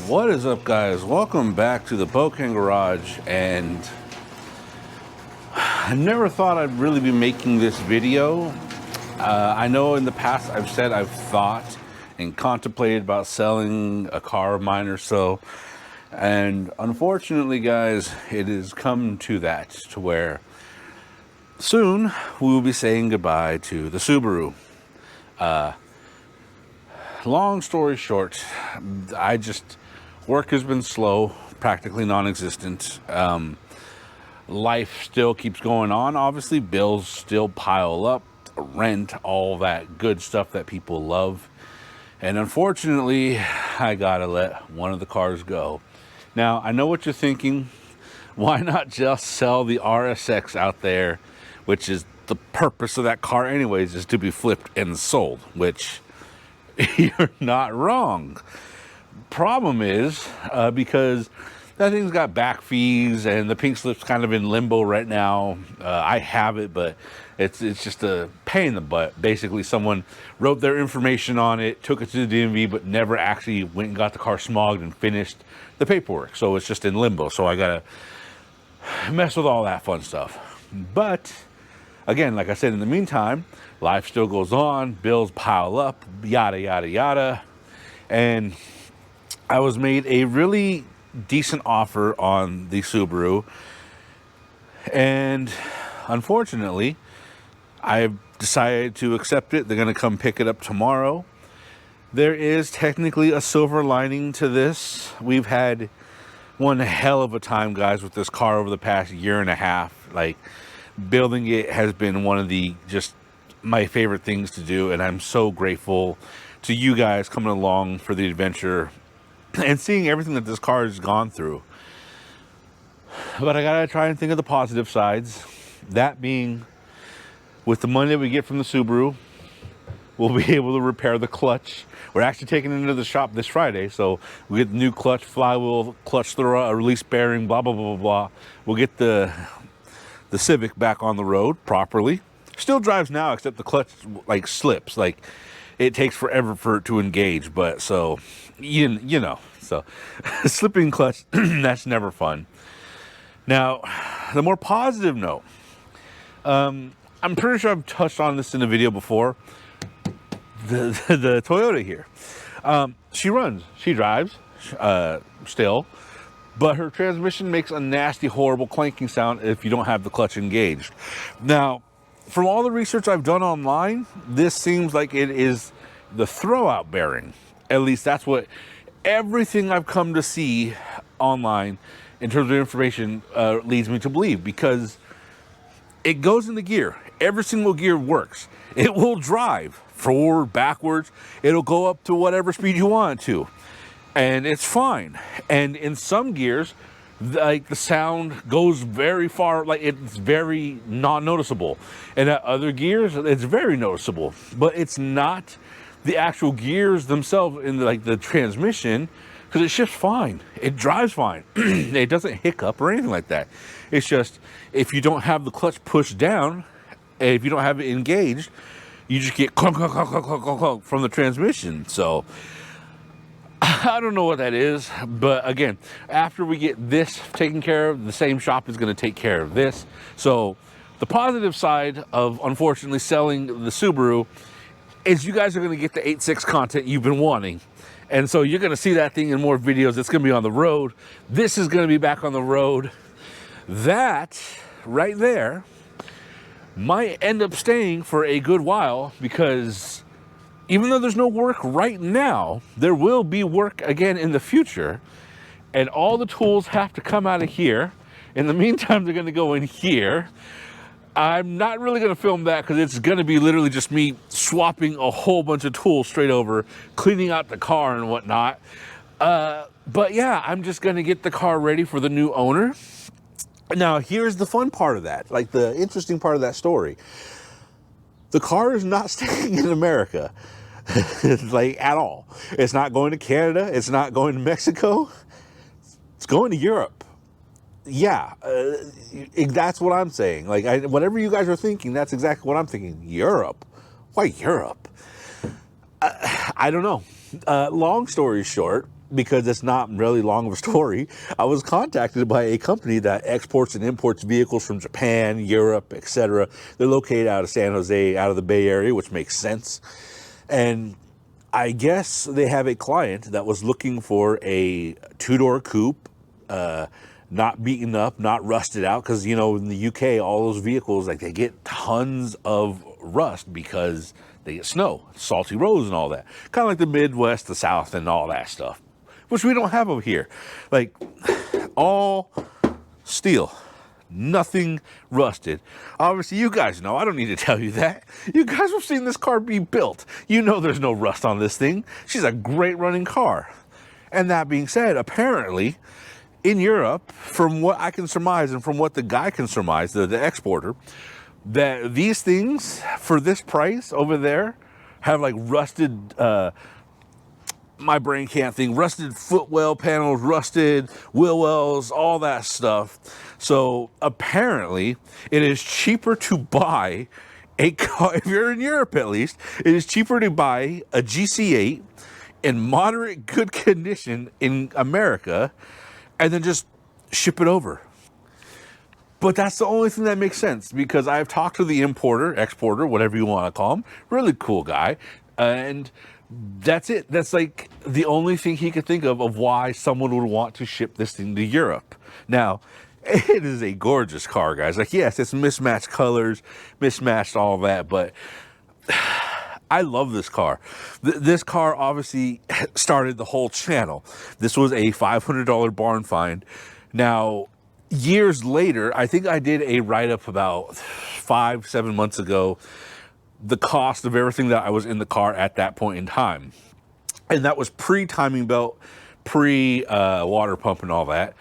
What is up, guys? Welcome back to the Bocan Garage. And I never thought I'd really be making this video. I know in the past I've said I've thought and contemplated about selling a car of mine or so, and unfortunately, guys, it has come to that, to where soon we will be saying goodbye to the Subaru. Long story short, work has been slow, practically non-existent. Life still keeps going on. Obviously, bills still pile up, rent, all that good stuff that people love. And unfortunately, I gotta let one of the cars go. Now, I know what you're thinking. Why not just sell the RSX out there, which is the purpose of that car anyways, is to be flipped and sold, which you're not wrong. Problem is, because that thing's got back fees and the pink slip's kind of in limbo right now. I have it, but it's just a pain in the butt. Basically, someone wrote their information on it, took it to the DMV, but never actually went and got the car smogged and finished the paperwork. So it's just in limbo. So I gotta mess with all that fun stuff. But again, like I said, in the meantime, life still goes on, bills pile up, yada, yada, yada. And I was made a really decent offer on the Subaru, and unfortunately, I've decided to accept it. They're going to come pick it up tomorrow. There is technically a silver lining to this. We've had one hell of a time, guys, with this car over the past year and a half. Like, building it has been one of the just my favorite things to do, and I'm so grateful to you guys coming along for the adventure and seeing everything that this car has gone through. But I gotta try and think of the positive sides. That being, with the money that we get from the Subaru, we'll be able to repair the clutch. We're actually taking it into the shop this Friday, so we get the new clutch, flywheel, clutch throw, release bearing, blah, blah, blah, blah, blah. We'll get the Civic back on the road properly. Still drives now, except the clutch like slips. Like, it takes forever for it to engage, but so you know, so slipping clutch, that's never fun. Now, the more positive note, I'm pretty sure I've touched on this in a video before. The Toyota here, she drives still, but her transmission makes a nasty, horrible clanking sound if you don't have the clutch engaged. Now, from all the research I've done online, this seems like it is the throwout bearing. At least that's what everything I've come to see online in terms of information leads me to believe, because it goes in the gear. Every single gear works. It will drive forward, backwards. It'll go up to whatever speed you want it to, and it's fine. And in some gears, like, the sound goes very far, like it's very non-noticeable, and at other gears it's very noticeable. But it's not the actual gears themselves in the transmission, because it shifts fine, it drives fine. It doesn't hiccup or anything like that. It's just, if you don't have the clutch pushed down, and if you don't have it engaged, you just get clunk, clunk, clunk, clunk, clunk, clunk, clunk from the transmission. So I don't know what that is, but again, after we get this taken care of, the same shop is going to take care of this. So the positive side of, unfortunately, selling the Subaru is you guys are going to get the 8.6 content you've been wanting. And so you're going to see that thing in more videos. It's going to be on the road. This is going to be back on the road. That right there might end up staying for a good while, because even though there's no work right now, there will be work again in the future, and all the tools have to come out of here. In the meantime, they're going to go in here. I'm not really going to film that, because it's going to be literally just me swapping a whole bunch of tools straight over, cleaning out the car and whatnot. But yeah, I'm just going to get the car ready for the new owner. Now, here's the fun part of that, like the interesting part of that story. The car is not staying in America. Like, at all. It's not going to Canada. It's not going to Mexico. It's going to Europe. Yeah, that's what I'm saying. Like, whatever you guys are thinking, that's exactly what I'm thinking. Europe? Why Europe? I don't know. Long story short, because it's not really long of a story, I was contacted by a company that exports and imports vehicles from Japan, Europe, etc. They're located out of San Jose, out of the Bay Area, which makes sense. And I guess they have a client that was looking for a two-door coupe, not beaten up, not rusted out, because, you know, in the UK, all those vehicles, like, they get tons of rust because they get snow, salty roads and all that. Kind of like the Midwest, the South, and all that stuff, which we don't have over here. Like, all steel, nothing rusted. Obviously, you guys know, I don't need to tell you that. You guys have seen this car be built. You know there's no rust on this thing. She's a great running car. And that being said, apparently, in Europe, from what I can surmise and from what the guy can surmise, the exporter, that these things for this price over there have like rusted, my brain can't think, rusted footwell panels, rusted wheel wells, all that stuff. So apparently it is cheaper to buy a car, if you're in Europe at least, it is cheaper to buy a GC8 in moderate good condition in America and then just ship it over. But that's the only thing that makes sense, because I've talked to the importer, exporter, whatever you want to call him, really cool guy, and that's it. That's like the only thing he could think of why someone would want to ship this thing to Europe. Now, it is a gorgeous car, guys. Like, yes, it's mismatched colors, mismatched all that, but I love this car. This car obviously started the whole channel. This was a $500 barn find. Now, years later, I think I did a write-up about 5-7 months ago, the cost of everything that I was in the car at that point in time. And that was pre-timing belt, pre-water pump and all that.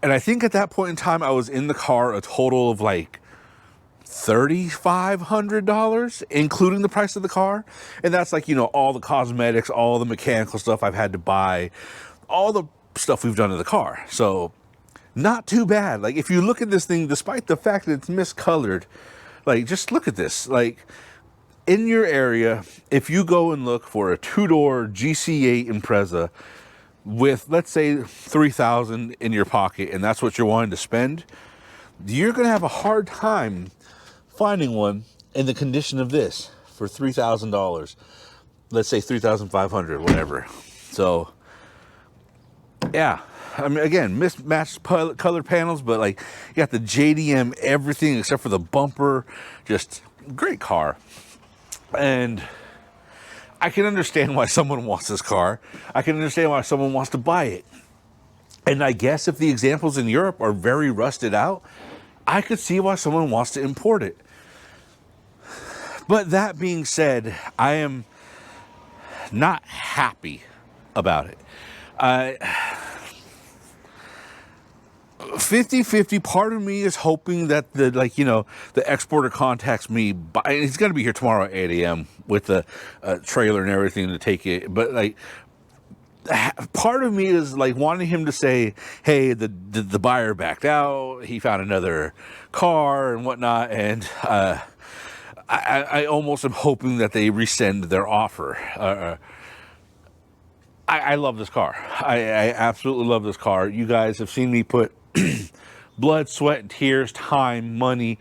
And I think at that point in time, I was in the car a total of like $3,500, including the price of the car. And that's like, you know, all the cosmetics, all the mechanical stuff I've had to buy, all the stuff we've done to the car. So not too bad. Like, if you look at this thing, despite the fact that it's miscolored, like, just look at this. Like, in your area, if you go and look for a two-door GC8 Impreza with, let's say, $3,000 in your pocket, and that's what you're wanting to spend, you're going to have a hard time finding one in the condition of this for $3,000. Let's say $3,500, whatever. So, yeah. I mean, again, mismatched color panels, but like, you got the JDM everything except for the bumper. Just great car. And I can understand why someone wants this car. I can understand why someone wants to buy it. And I guess if the examples in Europe are very rusted out, I could see why someone wants to import it. But that being said, I am not happy about it. 50-50, part of me is hoping that the exporter contacts me he's going to be here tomorrow at 8 a.m. with the trailer and everything to take it. But like, part of me is like wanting him to say, hey, the buyer backed out, he found another car and whatnot, and I almost am hoping that they rescind their offer. I love this car. I absolutely love this car. You guys have seen me put blood, sweat, and tears, time, money,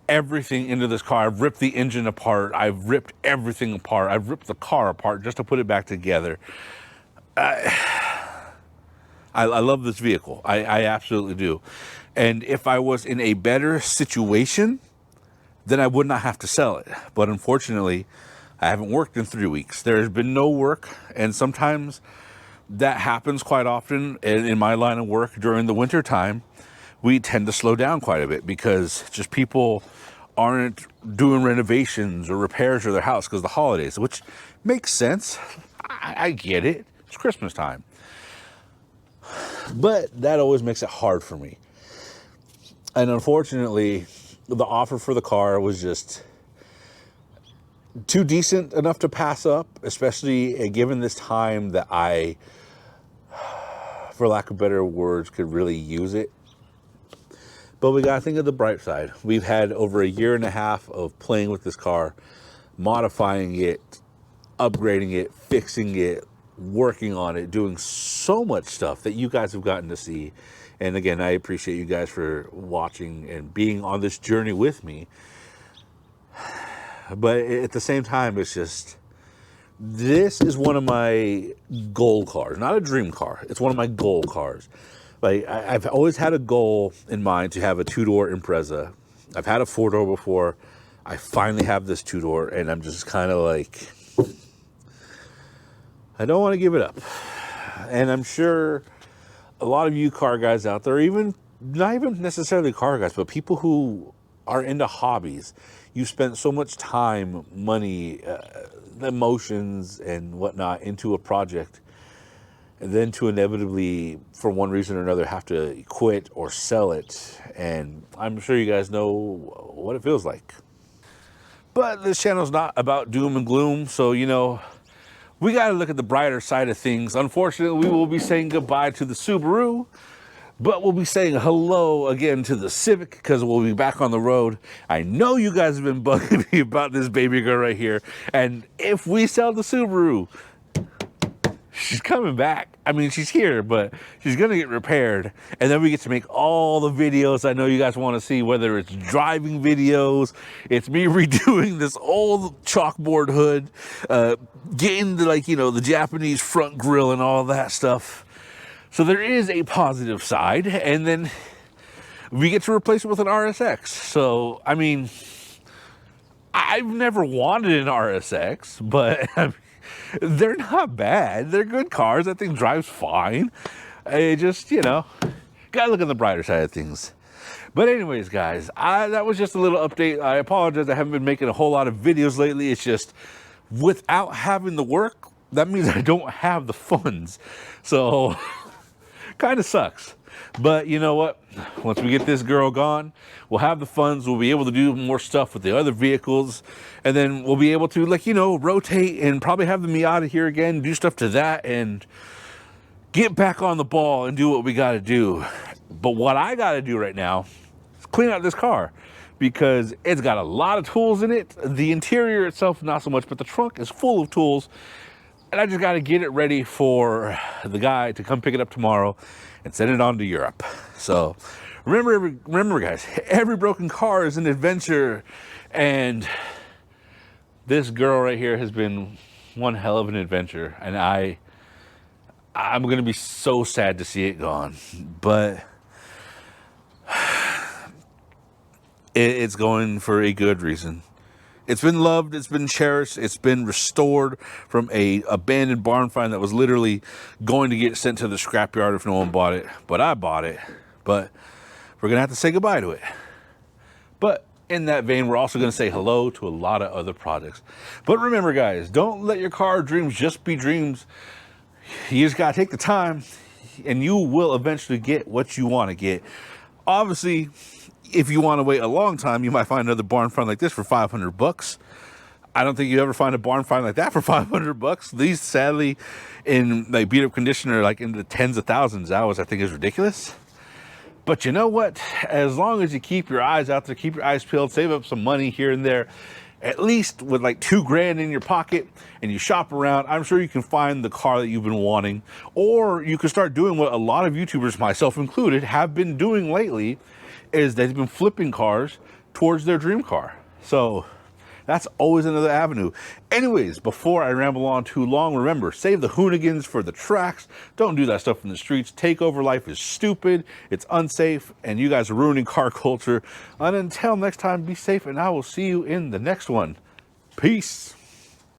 everything into this car. I've ripped the engine apart. I've ripped everything apart. I've ripped the car apart just to put it back together. I love this vehicle. I absolutely do. And if I was in a better situation, then I would not have to sell it. But unfortunately, I haven't worked in 3 weeks. There has been no work, and sometimes that happens quite often. In my line of work during the winter time, we tend to slow down quite a bit because just people aren't doing renovations or repairs to their house because of the holidays, which makes sense. I get it. It's Christmas time. But that always makes it hard for me. And unfortunately, the offer for the car was just too decent enough to pass up, especially given this time that I, for lack of better words, could really use it. But we gotta think of the bright side. We've had over a year and a half of playing with this car, modifying it, upgrading it, fixing it, working on it, doing so much stuff that you guys have gotten to see. And again, I appreciate you guys for watching and being on this journey with me. But at the same time, it's just, this is one of my goal cars, not a dream car. It's one of my goal cars. Like, I've always had a goal in mind to have a two-door Impreza. I've had a four-door before. I finally have this two-door, and I'm just kind of like, I don't want to give it up. And I'm sure a lot of you car guys out there, even not even necessarily car guys, but people who are into hobbies, you spent so much time, money, emotions and whatnot into a project, and then to inevitably, for one reason or another, have to quit or sell it. And I'm sure you guys know what it feels like. But this channel's not about doom and gloom, so, you know, we got to look at the brighter side of things. Unfortunately, we will be saying goodbye to the Subaru, but we'll be saying hello again to the Civic, because we'll be back on the road. I know you guys have been bugging me about this baby girl right here, and if we sell the Subaru, she's coming back. I mean, she's here, but she's gonna get repaired, and then we get to make all the videos I know you guys want to see, whether it's driving videos, it's me redoing this old chalkboard hood, getting the, like, you know, the Japanese front grille and all that stuff. So there is a positive side, and then we get to replace it with an RSX. So, I mean, I've never wanted an RSX, but I mean, they're not bad. They're good cars. That thing drives fine. It just, you know, gotta look at the brighter side of things. But anyways, guys, that was just a little update. I apologize. I haven't been making a whole lot of videos lately. It's just, without having the work, that means I don't have the funds. So, kind of sucks. But you know what? Once we get this girl gone, we'll have the funds. We'll be able to do more stuff with the other vehicles. And then we'll be able to, like, you know, rotate and probably have the Miata here again, do stuff to that, and get back on the ball and do what we got to do. But what I got to do right now is clean out this car, because it's got a lot of tools in it. The interior itself, not so much, but the trunk is full of tools. And I just got to get it ready for the guy to come pick it up tomorrow and send it on to Europe. So remember guys, every broken car is an adventure. And this girl right here has been one hell of an adventure. And I'm going to be so sad to see it gone. But it's going for a good reason. It's been loved, it's been cherished, it's been restored from a abandoned barn find that was literally going to get sent to the scrapyard if no one bought it. But I bought it. But we're going to have to say goodbye to it. But in that vein, we're also going to say hello to a lot of other projects. But remember, guys, don't let your car dreams just be dreams. You just got to take the time, and you will eventually get what you want to get. Obviously, if you want to wait a long time, you might find another barn find like this for 500 bucks. I don't think you ever find a barn find like that for 500 bucks. These, sadly, in like beat up condition, are like in the tens of thousands. That was, I think, is ridiculous. But you know what? As long as you keep your eyes out there, keep your eyes peeled, save up some money here and there, at least with like $2,000 in your pocket, and you shop around, I'm sure you can find the car that you've been wanting. Or you can start doing what a lot of YouTubers, myself included, have been doing lately, is they've been flipping cars towards their dream car. So that's always another avenue. Anyways, before I ramble on too long, remember, save the hoonigans for the tracks. Don't do that stuff in the streets. Takeover life is stupid, it's unsafe, and you guys are ruining car culture. And until next time, be safe, and I will see you in the next one. Peace.